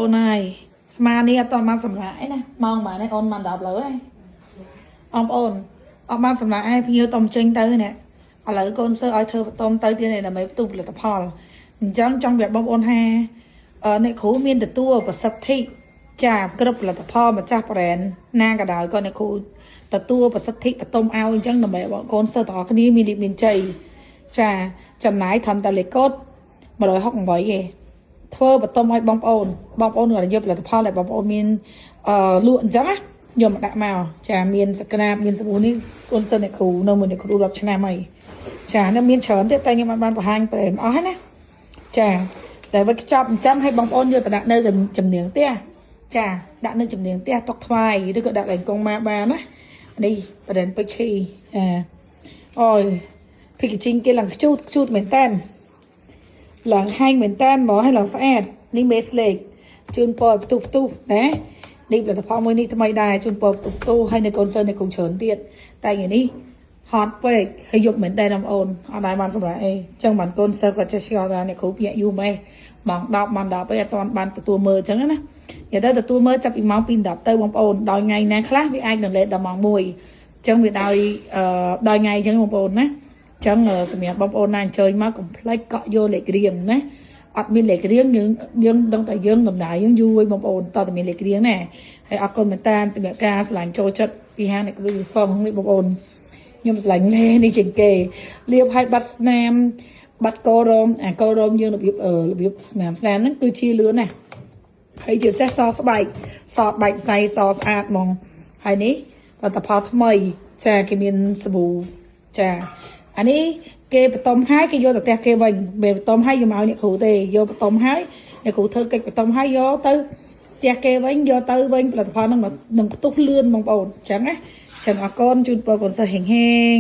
អូនហើយស្មានេះអត់បានសម្រាប់អីណាម៉ោងបានឯងអូនបាន10លើហើយបងប្អូនអត់បានសម្រាប់ឯងភ្ញៀវតំចេញទៅនេះឥឡូវកូនសើឲ្យធ្វើបន្តទៅទៀតដើម្បីផ្ទុះផលិតផលអញ្ចឹងចង់ប្រាប់បងប្អូនថាអ្នកគ្រូមានទទួលប្រសិទ្ធិចាគ្រប់ផលិតផលម្ចាស់ប្រេនណាក៏ដោយក៏អ្នកគ្រូទទួលប្រសិទ្ធិបន្តឲ្យអញ្ចឹងដើម្បីបងកូនសើទាំងអស់គ្នាមានជ័យចាចំណាយត្រឹមតែលេខកូដ168ទេធ្វើបន្តឲ្យបងប្អូនក៏យកផលិតផលដែលបងប្អូនមានលក់អញ្ចឹងណាយកមកដាក់មកចាមានសក្តាមានសប៊ូនេះកូនសិស្សអ្នកគ្រូនៅមួយអ្នកគ្រូ10ឆ្នាំហើយចានៅមានច្រើនទៀតតែខ្ញុំបានបង្ហាញប្រេមអស់ហើយណាចាតែវាខ្ចប់អញ្ចឹងឲ្យបងប្អូនយកទៅដាក់នៅចំនៀងផ្ទះចាដាក់នៅចំនៀងផ្ទះតុកថ្វាយឬក៏ដាក់កង្គង់មកបានណានេះប្រេមពេជ្រឈីអូយភីកជីងគេឡើងខ្ជូតមែនតើឡើងហែងមែនតើមកឲ្យឡើងស្អាតនេះមេស្លេកជូនពរផ្ទុះណានេះផលិតផលមួយនេះថ្មីដែរជូនពរផ្ទុះឲ្យនៅកូនសិស្សនៅកូនច្រើនទៀតតែថ្ងៃនេះហត់ពេកហើយយកមែនតើបងប្អូនអត់ដែរបានសម្រាប់អីចឹងបានកូនសិស្សគាត់ចេះឆ្លងថាអ្នកគ្រូភ្នាក់យូរម៉េចម៉ោង10ម៉ោង10អីអត់ទាន់បានទទួលមើលចឹងណានិយាយទៅទទួលមើលចាប់ពីម៉ោង2:10ទៅបងប្អូនដល់ថ្ងៃណាខ្លះវាអាចនឹងលេតដល់ម៉ោង1ចឹងវាដល់ថ្ងៃចឹងបងប្អូនណាចឹងសម្រាប់បងប្អូនណាអញ្ជើញមកកុំភ្លេចកក់យកលេខរៀងណាអត់មានលេខរៀងយើងដឹងតែយើងដំណើរយើងយូរហើយបងប្អូនតើតែមានលេខរៀងណាហើយអរគុណមែនតើសម្រាប់ការឆ្លាញ់ចូលចិត្តពីហាងអ្នកគ្រូហ្វឹងនេះបងប្អូនខ្ញុំឆ្លាញ់នេះជាងគេលាបឲ្យបាត់ស្នាមបាត់កោរមកោរមយើងរបៀបស្នាមហ្នឹងគឺជាលឿនណាហើយជាពិសេសសស្បែកបែកផ្សៃសស្អាតហ្មងហើយនេះផលិតផលថ្មីចាគេមានសាប៊ូចាអានេះគេបន្ទំហើយគេយកទៅផ្ទះគេវិញមិនបន្ទំហើយយកមកអ្នកគ្រូទេយកបន្ទំហើយអ្នកគ្រូធ្វើកិច្ចបន្ទំហើយយកទៅផ្ទះគេវិញយកទៅវិញផលិតផលហ្នឹងនឹងផ្ទុះលឿនបងប្អូនអញ្ចឹងណាចឹងអរគុណជូនពរកូនសិស្សហេង